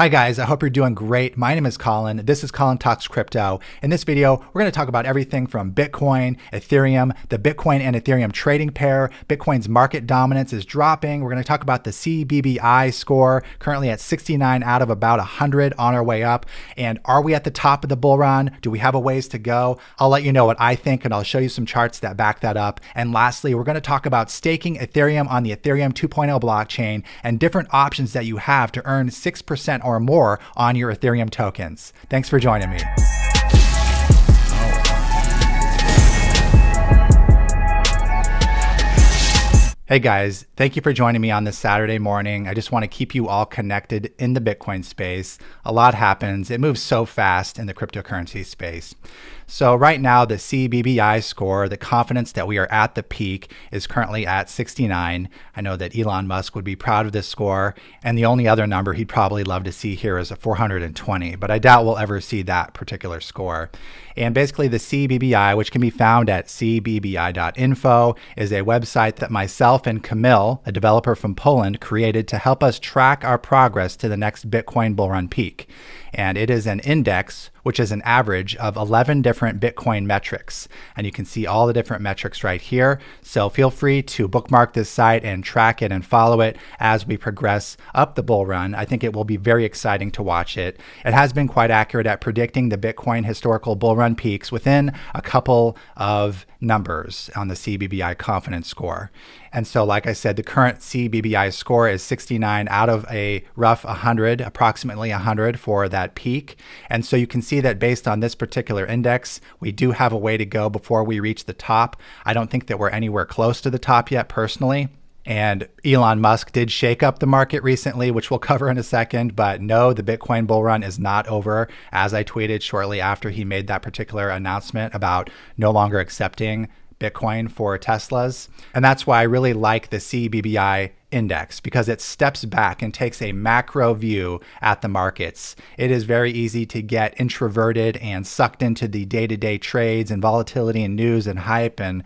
Hi guys, I hope you're doing great. My name is Colin. This is Colin Talks Crypto. In this video, we're going to talk about everything from Bitcoin, Ethereum, the Bitcoin and Ethereum trading pair. Bitcoin's market dominance is dropping. We're going to talk about the CBBI score, currently at 69 out of about 100, on our way up. And are we at the top of the bull run? Do we have a ways to go? I'll let you know what I think, and I'll show you some charts that back that up. And lastly, we're going to talk about staking Ethereum on the Ethereum 2.0 blockchain and different options that you have to earn 6% or more on your Ethereum tokens. Thanks for joining me. Hey guys, thank you for joining me on this Saturday morning. I just want to keep you all connected in the Bitcoin space. A lot happens. It moves so fast in the cryptocurrency space. So right now, the CBBI score, the confidence that we are at the peak, is currently at 69. I know that Elon Musk would be proud of this score, and the only other number he'd probably love to see here is a 420, but I doubt we'll ever see that particular score. And basically the CBBI, which can be found at cbbi.info, is a website that myself and Camille, a developer from Poland, created to help us track our progress to the next Bitcoin bull run peak. And it is an index, which is an average of 11 different Bitcoin metrics. And you can see all the different metrics right here. So feel free to bookmark this site and track it and follow it as we progress up the bull run. I think it will be very exciting to watch it. It has been quite accurate at predicting the Bitcoin historical bull run peaks within a couple of numbers on the CBBI confidence score. And so, like I said, the current CBBI score is 69 out of a rough 100, approximately 100 for that peak. And so you can see that based on this particular index, we do have a way to go before we reach the top. I don't think that we're anywhere close to the top yet personally. And Elon Musk did shake up the market recently, which we'll cover in a second. But no, the Bitcoin bull run is not over, as I tweeted shortly after he made that particular announcement about no longer accepting Bitcoin for Teslas. And that's why I really like the CBBI index, because it steps back and takes a macro view at the markets. It is very easy to get introverted and sucked into the day-to-day trades and volatility and news and hype and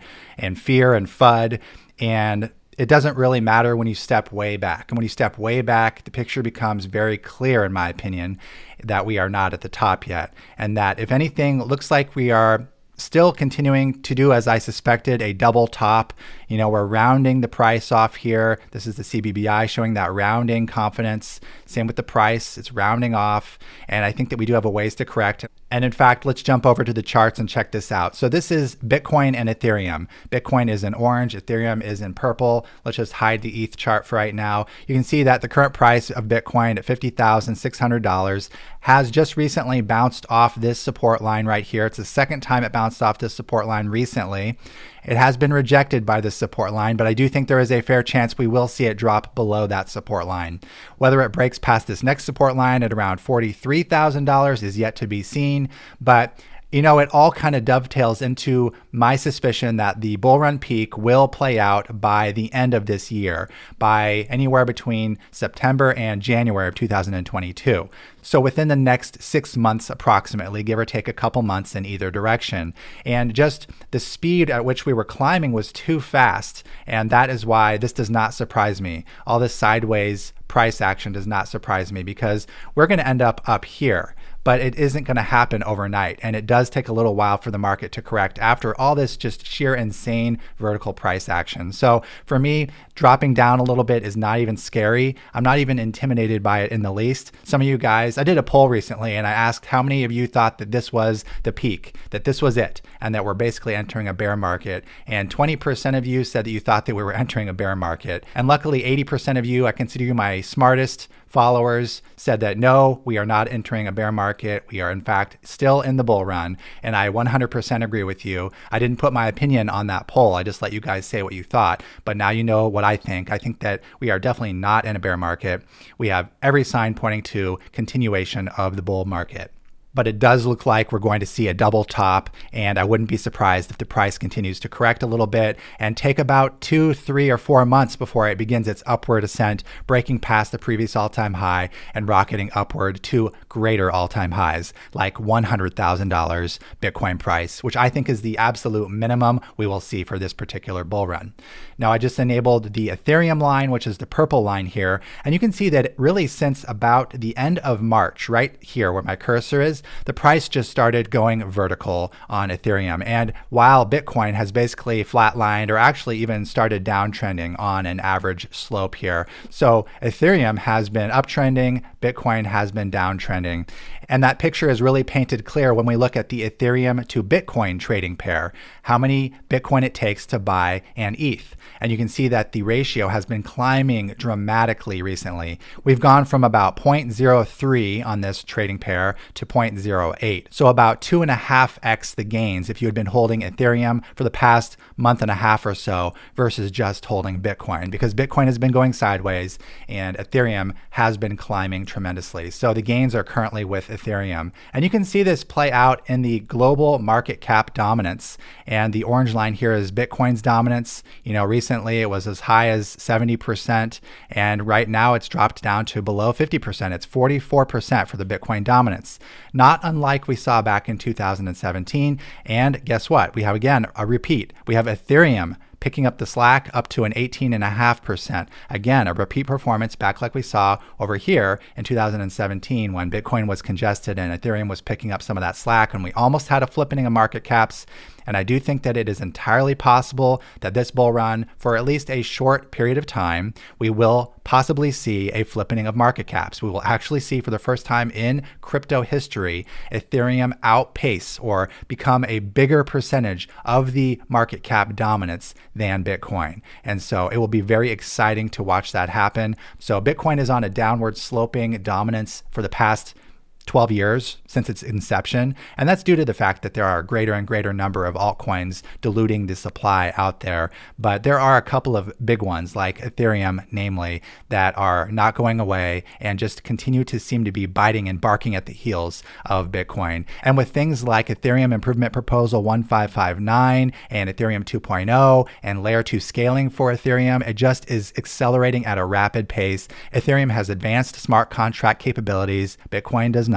fear and FUD. And it doesn't really matter when you step way back. And when you step way back, the picture becomes very clear, in my opinion, that we are not at the top yet. And that, if anything, it looks like we are still continuing to do, as I suspected, a double top. You know, we're rounding the price off here. This is the CBBI showing that rounding confidence. Same with the price, it's rounding off. And I think that we do have a ways to correct. And in fact, let's jump over to the charts and check this out. So this is Bitcoin and Ethereum. Bitcoin is in orange, Ethereum is in purple. Let's just hide the ETH chart for right now. You can see that the current price of Bitcoin at $50,600 has just recently bounced off this support line right here. It's the second time it bounced off this support line recently. It has been rejected by this support line, but I do think there is a fair chance we will see it drop below that support line. Whether it breaks past this next support line at around $43,000 is yet to be seen, but you know, it all kind of dovetails into my suspicion that the bull run peak will play out by the end of this year, by anywhere between September and January of 2022. So within the next 6 months, approximately, give or take a couple months in either direction. And just the speed at which we were climbing was too fast. And that is why this does not surprise me. All this sideways price action does not surprise me, because we're going to end up here. But it isn't going to happen overnight. And it does take a little while for the market to correct after all this just sheer insane vertical price action. So for me, dropping down a little bit is not even scary. I'm not even intimidated by it in the least. Some of you guys, I did a poll recently and I asked how many of you thought that this was the peak, that this was it, and that we're basically entering a bear market. And 20% of you said that you thought that we were entering a bear market. And luckily 80% of you, I consider you my smartest followers, said that no, we are not entering a bear market. We are in fact still in the bull run. And I 100% agree with you. I didn't put my opinion on that poll. I just let you guys say what you thought. But now you know what I think. I think that we are definitely not in a bear market. We have every sign pointing to continuation of the bull market. but it does look like we're going to see a double top, and I wouldn't be surprised if the price continues to correct a little bit and take about 2, 3, or 4 months before it begins its upward ascent, breaking past the previous all-time high and rocketing upward to greater all-time highs, like $100,000 Bitcoin price, which I think is the absolute minimum we will see for this particular bull run. Now, I just enabled the Ethereum line, which is the purple line here, and you can see that really since about the end of March, right here where my cursor is, the price just started going vertical on Ethereum. And while Bitcoin has basically flatlined or actually even started downtrending on an average slope here. So Ethereum has been uptrending, Bitcoin has been downtrending. And that picture is really painted clear when we look at the Ethereum to Bitcoin trading pair, how many Bitcoin it takes to buy an ETH. And you can see that the ratio has been climbing dramatically recently. We've gone from about 0.03 on this trading pair to 0.08. So about 2.5x the gains if you had been holding Ethereum for the past month and a half or so versus just holding Bitcoin, because Bitcoin has been going sideways and Ethereum has been climbing tremendously. So the gains are currently with Ethereum. And you can see this play out in the global market cap dominance. And the orange line here is Bitcoin's dominance. Recently it was as high as 70%. And right now it's dropped down to below 50%. It's 44% for the Bitcoin dominance. Not unlike we saw back in 2017. And guess what? We have again a repeat. We have Ethereum picking up the slack up to an 18.5%. Again, a repeat performance back like we saw over here in 2017 when Bitcoin was congested and Ethereum was picking up some of that slack and we almost had a flipping of market caps. And I do think that it is entirely possible that this bull run, for at least a short period of time, we will possibly see a flipping of market caps. We will actually see for the first time in crypto history, Ethereum outpace or become a bigger percentage of the market cap dominance than Bitcoin. And so it will be very exciting to watch that happen. So Bitcoin is on a downward sloping dominance for the past 12 years since its inception. And that's due to the fact that there are a greater and greater number of altcoins diluting the supply out there. But there are a couple of big ones like Ethereum, namely, that are not going away and just continue to seem to be biting and barking at the heels of Bitcoin. And with things like Ethereum Improvement Proposal 1559 and Ethereum 2.0 and Layer 2 scaling for Ethereum, it just is accelerating at a rapid pace. Ethereum has advanced smart contract capabilities. Bitcoin does not.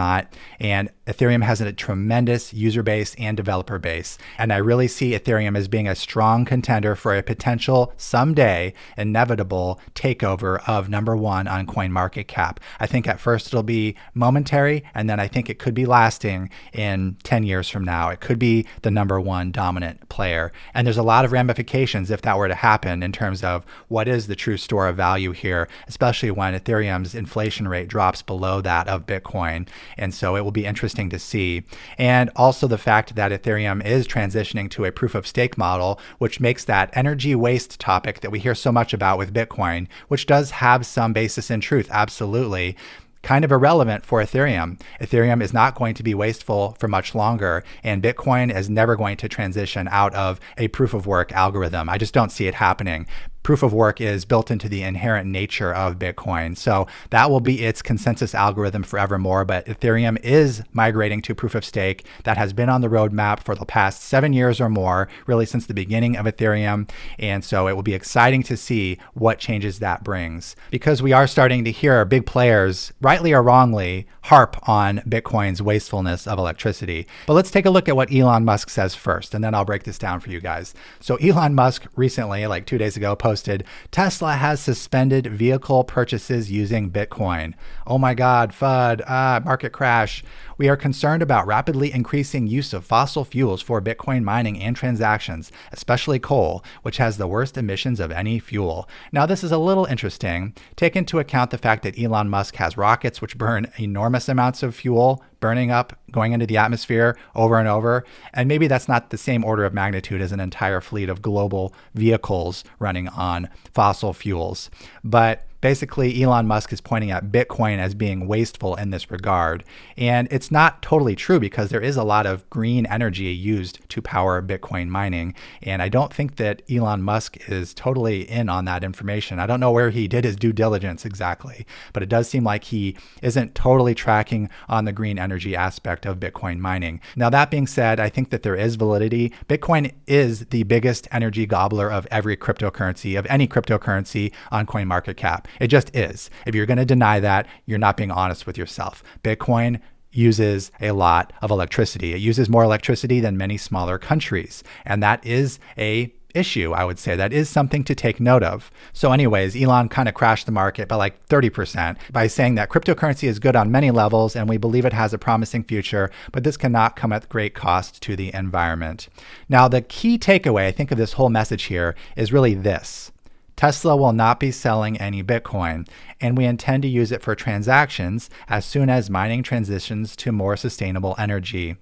And Ethereum has a tremendous user base and developer base. And I really see Ethereum as being a strong contender for a potential someday inevitable takeover of number one on CoinMarketCap. I think at first it'll be momentary, and then I think it could be lasting in 10 years from now. It could be the number one dominant player. And there's a lot of ramifications if that were to happen in terms of what is the true store of value here, especially when Ethereum's inflation rate drops below that of Bitcoin. And so it will be interesting to see. And also the fact that Ethereum is transitioning to a proof of stake model, which makes that energy waste topic that we hear so much about with Bitcoin, which does have some basis in truth, absolutely, kind of irrelevant for Ethereum. Ethereum is not going to be wasteful for much longer, and Bitcoin is never going to transition out of a proof of work algorithm. I just don't see it happening. Proof of work is built into the inherent nature of Bitcoin. So that will be its consensus algorithm forevermore. But Ethereum is migrating to proof of stake. That has been on the roadmap for the past 7 years or more, really since the beginning of Ethereum. And so it will be exciting to see what changes that brings, because we are starting to hear big players, rightly or wrongly, harp on Bitcoin's wastefulness of electricity. But let's take a look at what Elon Musk says first, and then I'll break this down for you guys. So Elon Musk recently, like 2 days ago, posted, Tesla has suspended vehicle purchases using Bitcoin. Oh my God, FUD, market crash. We are concerned about rapidly increasing use of fossil fuels for Bitcoin mining and transactions, especially coal, which has the worst emissions of any fuel. Now, this is a little interesting. Take into account the fact that Elon Musk has rockets which burn enormous amounts of fuel, burning up, going into the atmosphere over and over. And maybe that's not the same order of magnitude as an entire fleet of global vehicles running on fossil fuels. But Basically, Elon Musk is pointing at Bitcoin as being wasteful in this regard. And it's not totally true because there is a lot of green energy used to power Bitcoin mining. And I don't think that Elon Musk is totally in on that information. I don't know where he did his due diligence exactly, but it does seem like he isn't totally tracking on the green energy aspect of Bitcoin mining. Now, that being said, I think that there is validity. Bitcoin is the biggest energy gobbler of every cryptocurrency, of any cryptocurrency on CoinMarketCap. It just is. If you're going to deny that, you're not being honest with yourself. Bitcoin uses a lot of electricity. It uses more electricity than many smaller countries. And that is a issue, I would say. That is something to take note of. So anyways, Elon kind of crashed the market by like 30% by saying that cryptocurrency is good on many levels and we believe it has a promising future, but this cannot come at great cost to the environment. Now, the key takeaway, I think, of this whole message here is really this. Tesla will not be selling any Bitcoin, and we intend to use it for transactions as soon as mining transitions to more sustainable energy.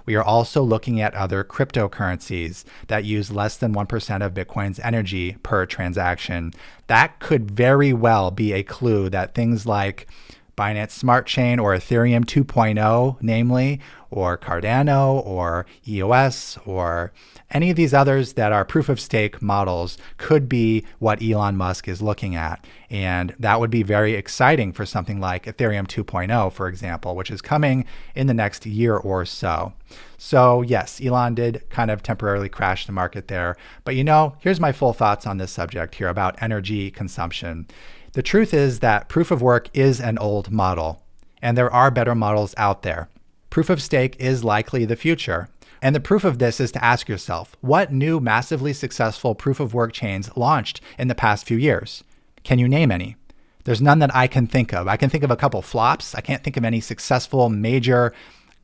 We are also looking at other cryptocurrencies that use less than 1% of Bitcoin's energy per transaction. That could very well be a clue that things like Binance Smart Chain or Ethereum 2.0, namely, or Cardano or EOS or any of these others that are proof of stake models could be what Elon Musk is looking at. And that would be very exciting for something like Ethereum 2.0, for example, which is coming in the next year or so. So yes, Elon did kind of temporarily crash the market there. But here's my full thoughts on this subject here about energy consumption. The truth is that proof of work is an old model, and there are better models out there. Proof of stake is likely the future. And the proof of this is to ask yourself, what new massively successful proof of work chains launched in the past few years? Can you name any? There's none that I can think of. I can think of a couple flops. I can't think of any successful major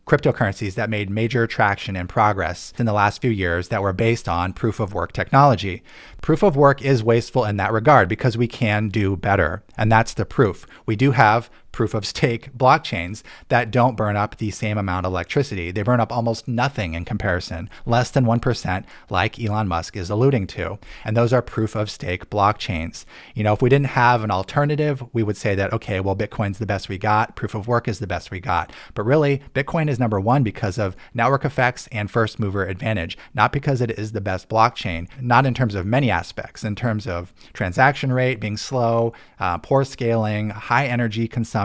cryptocurrencies that made major traction and progress in the last few years that were based on proof of work technology. Proof of work is wasteful in that regard because we can do better. And that's the proof. We do have proof of stake blockchains that don't burn up the same amount of electricity. They burn up almost nothing in comparison, less than 1%, like Elon Musk is alluding to. And those are proof of stake blockchains. If we didn't have an alternative, we would say that, okay, well, Bitcoin's the best we got. Proof of work is the best we got. But really, Bitcoin is number one because of network effects and first mover advantage, not because it is the best blockchain, not in terms of many aspects, in terms of transaction rate being slow, poor scaling, high energy consumption,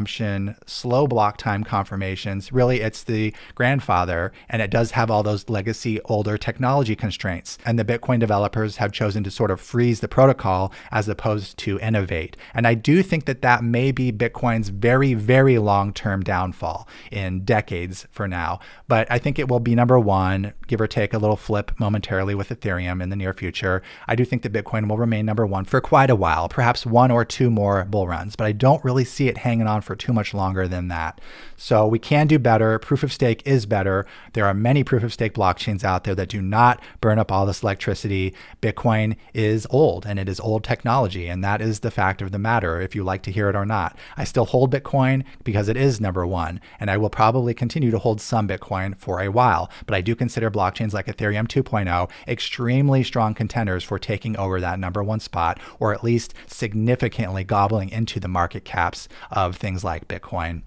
slow block time confirmations. Really, it's the grandfather, and it does have all those legacy older technology constraints. And the Bitcoin developers have chosen to sort of freeze the protocol as opposed to innovate. And I do think that that may be Bitcoin's very, very long-term downfall in decades for now. But I think it will be number one, give or take a little flip momentarily with Ethereum in the near future. I do think that Bitcoin will remain number one for quite a while, perhaps one or two more bull runs, but I don't really see it hanging on for too much longer than that. So we can do better. Proof of stake is better. There are many proof of stake blockchains out there that do not burn up all this electricity. Bitcoin is old, and it is old technology, and that is the fact of the matter, if you like to hear it or not. I still hold Bitcoin because it is number one, and I will probably continue to hold some Bitcoin for a while, but I do consider blockchains like Ethereum 2.0 extremely strong contenders for taking over that number one spot, or at least significantly gobbling into the market caps of things like Bitcoin.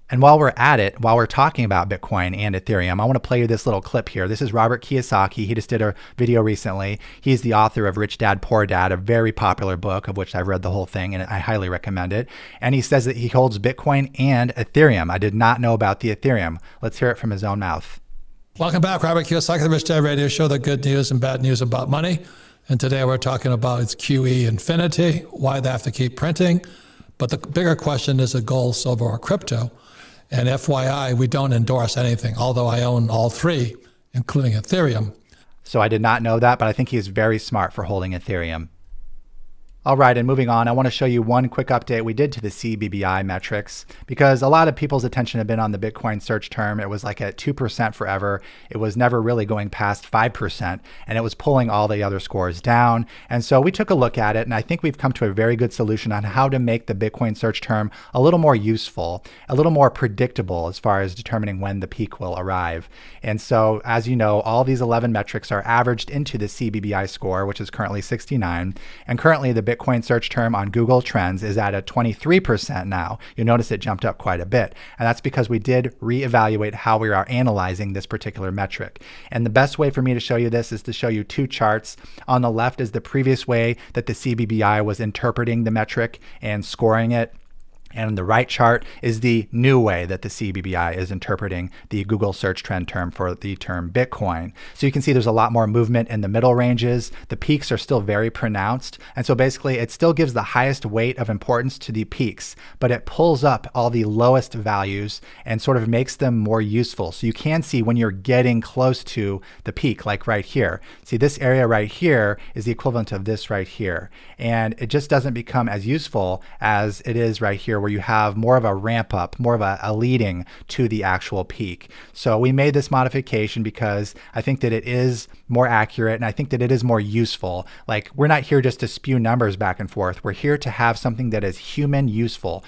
And while we're at it, while we're talking about Bitcoin and Ethereum, I want to play you this little clip here. This is Robert Kiyosaki. He just did a video recently. He's the author of Rich Dad, Poor Dad, a very popular book of which I've read the whole thing, and I highly recommend it. And he says that he holds Bitcoin and Ethereum. I did not know about the Ethereum. Let's hear it from his own mouth. Welcome back, Robert Kiyosaki, the Rich Dad Radio Show, the good news and bad news about money. And today we're talking about its QE infinity, why they have to keep printing. But the bigger question is the gold, silver, or crypto. And FYI, we don't endorse anything, although I own all three, including Ethereum. So I did not know that, but I think he is very smart for holding Ethereum. All right, and moving on, I want to show you one quick update we did to the CBBI metrics, because a lot of people's attention had been on the Bitcoin search term. It was like at 2% forever. It was never really going past 5%, and it was pulling all the other scores down. And so we took a look at it, and I think we've come to a very good solution on how to make the Bitcoin search term a little more useful, a little more predictable as far as determining when the peak will arrive. And so, as you know, all these 11 metrics are averaged into the CBBI score, which is currently 69, and currently the Bitcoin search term on Google Trends is at a 23% now. You'll notice it jumped up quite a bit. And that's because we did reevaluate how we are analyzing this particular metric. And the best way for me to show you this is to show you two charts. On the left is the previous way that the CBBI was interpreting the metric and scoring it. And the right chart is the new way that the CBBI is interpreting the Google search trend term for the term Bitcoin. So you can see there's a lot more movement in the middle ranges. The peaks are still very pronounced. And so basically it still gives the highest weight of importance to the peaks, but it pulls up all the lowest values and sort of makes them more useful. So you can see when you're getting close to the peak, like right here. See, this area right here is the equivalent of this right here. And it just doesn't become as useful as it is right here, where you have more of a ramp up, more of a leading to the actual peak. So we made this modification because I think that it is more accurate and I think that it is more useful. Like, we're not here just to spew numbers back and forth. We're here to have something that is human useful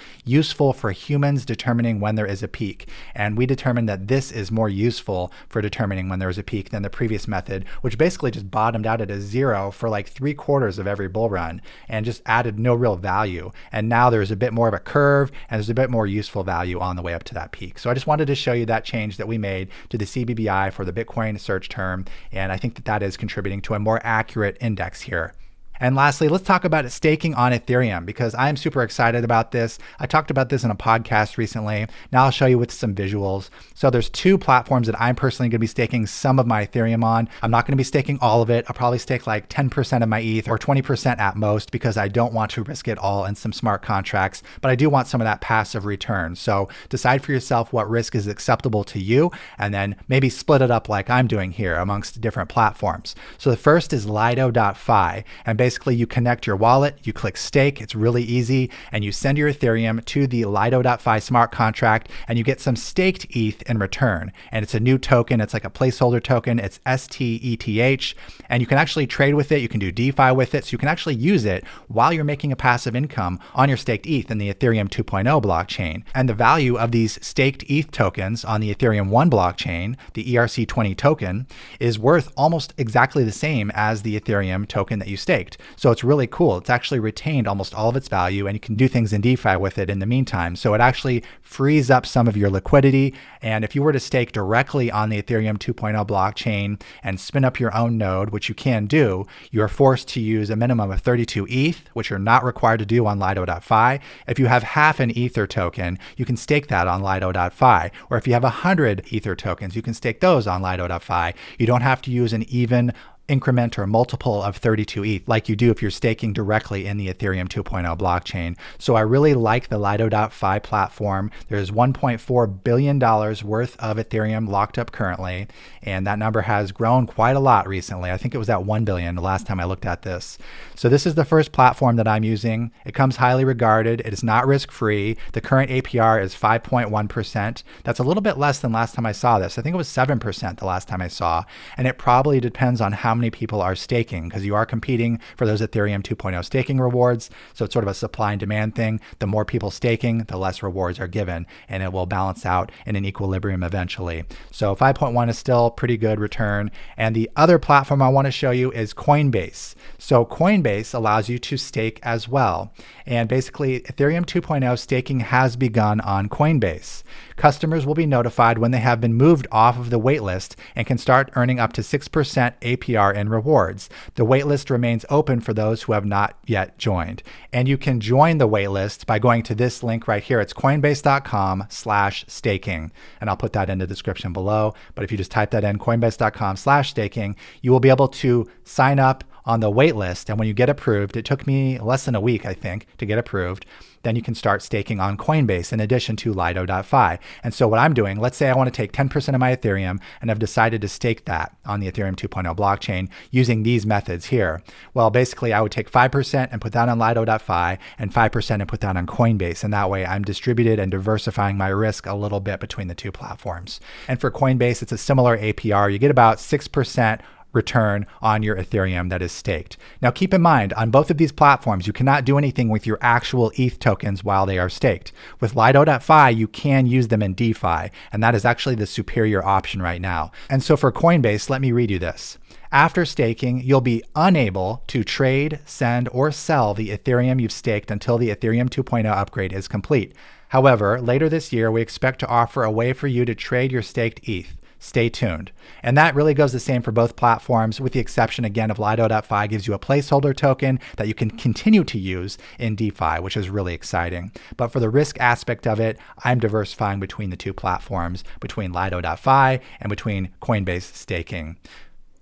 for humans determining when there is a peak. And we determined that this is more useful for determining when there is a peak than the previous method, which basically just bottomed out at a 0 for like 3/4 of every bull run and just added no real value. And now there's a bit more of a curve and there's a bit more useful value on the way up to that peak. So I just wanted to show you that change that we made to the CBBI for the Bitcoin search term. And I think that that is contributing to a more accurate index here. And lastly, let's talk about staking on Ethereum, because I am super excited about this. I talked about this in a podcast recently. Now I'll show you with some visuals. So there's two platforms that I'm personally going to be staking some of my Ethereum on. I'm not going to be staking all of it. I'll probably stake like 10% of my ETH or 20% at most, because I don't want to risk it all in some smart contracts, but I do want some of that passive return. So decide for yourself what risk is acceptable to you, and then maybe split it up like I'm doing here amongst different platforms. So the first is Lido.fi, and basically you connect your wallet, you click stake, it's really easy, and you send your Ethereum to the Lido.fi smart contract and you get some staked ETH in return. And it's a new token, it's like a placeholder token, it's STETH, and you can actually trade with it, you can do DeFi with it, so you can actually use it while you're making a passive income on your staked ETH in the Ethereum 2.0 blockchain. And the value of these staked ETH tokens on the Ethereum 1 blockchain, the ERC20 token, is worth almost exactly the same as the Ethereum token that you staked. So it's really cool. It's actually retained almost all of its value, and you can do things in DeFi with it in the meantime. So it actually frees up some of your liquidity. And if you were to stake directly on the Ethereum 2.0 blockchain and spin up your own node, which you can do, you are forced to use a minimum of 32 ETH, which you're not required to do on Lido.fi. If you have half an Ether token, you can stake that on Lido.fi. Or if you have 100 Ether tokens, you can stake those on Lido.fi. You don't have to use an even increment or multiple of 32 ETH like you do if you're staking directly in the Ethereum 2.0 blockchain. So I really like the Lido.fi platform. There's $1.4 billion worth of Ethereum locked up currently, and that number has grown quite a lot recently. I think it was at 1 billion the last time I looked at this. So this is the first platform that I'm using. It comes highly regarded. It is not risk-free. The current APR is 5.1%. That's a little bit less than last time I saw this. I think it was 7% the last time I saw, and it probably depends on how many people are staking, because you are competing for those Ethereum 2.0 staking rewards. So it's sort of a supply and demand thing. The more people staking, the less rewards are given, and it will balance out in an equilibrium eventually. So 5.1 is still pretty good return. And the other platform I want to show you is Coinbase. So Coinbase allows you to stake as well. And basically Ethereum 2.0 staking has begun on Coinbase. Customers will be notified when they have been moved off of the waitlist and can start earning up to 6% APR in rewards. The waitlist remains open for those who have not yet joined. And you can join the waitlist by going to this link right here. It's coinbase.com/staking. And I'll put that in the description below. But if you just type that in, coinbase.com/staking, you will be able to sign up on the wait list. And when you get approved, it took me less than a week, I think, to get approved. Then you can start staking on Coinbase in addition to Lido.fi. And so what I'm doing, let's say I want to take 10% of my Ethereum and I've decided to stake that on the Ethereum 2.0 blockchain using these methods here. Well, basically I would take 5% and put that on Lido.fi and 5% and put that on Coinbase. And that way I'm distributed and diversifying my risk a little bit between the two platforms. And for Coinbase, it's a similar APR. You get about 6% return on your Ethereum that is staked. Now keep in mind, on both of these platforms, you cannot do anything with your actual ETH tokens while they are staked. With Lido.fi, you can use them in DeFi, and that is actually the superior option right now. And so for Coinbase, let me read you this. After staking, you'll be unable to trade, send, or sell the Ethereum you've staked until the Ethereum 2.0 upgrade is complete. However, later this year, we expect to offer a way for you to trade your staked ETH. Stay tuned. And that really goes the same for both platforms, with the exception again of Lido.fi gives you a placeholder token that you can continue to use in DeFi, which is really exciting. But for the risk aspect of it, I'm diversifying between the two platforms, between Lido.fi and between Coinbase staking.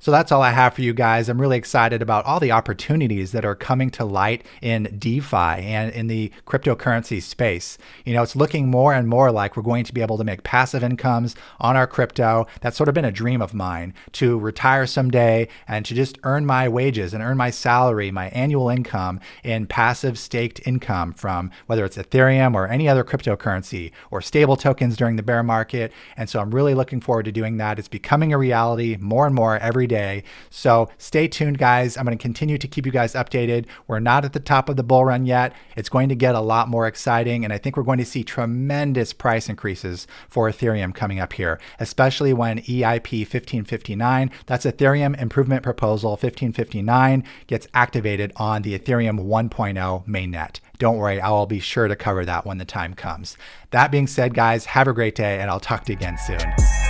So that's all I have for you guys. I'm really excited about all the opportunities that are coming to light in DeFi and in the cryptocurrency space. You know, it's looking more and more like we're going to be able to make passive incomes on our crypto. That's sort of been a dream of mine, to retire someday and to just earn my wages and earn my salary, my annual income in passive staked income from whether it's Ethereum or any other cryptocurrency or stable tokens during the bear market. And so I'm really looking forward to doing that. It's becoming a reality more and more every day. So stay tuned, guys. I'm going to continue to keep you guys updated. We're not at the top of the bull run yet. It's going to get a lot more exciting. And I think we're going to see tremendous price increases for Ethereum coming up here, especially when EIP 1559, that's Ethereum Improvement Proposal 1559, gets activated on the Ethereum 1.0 mainnet. Don't worry, I will be sure to cover that when the time comes. That being said, guys, have a great day, and I'll talk to you again soon.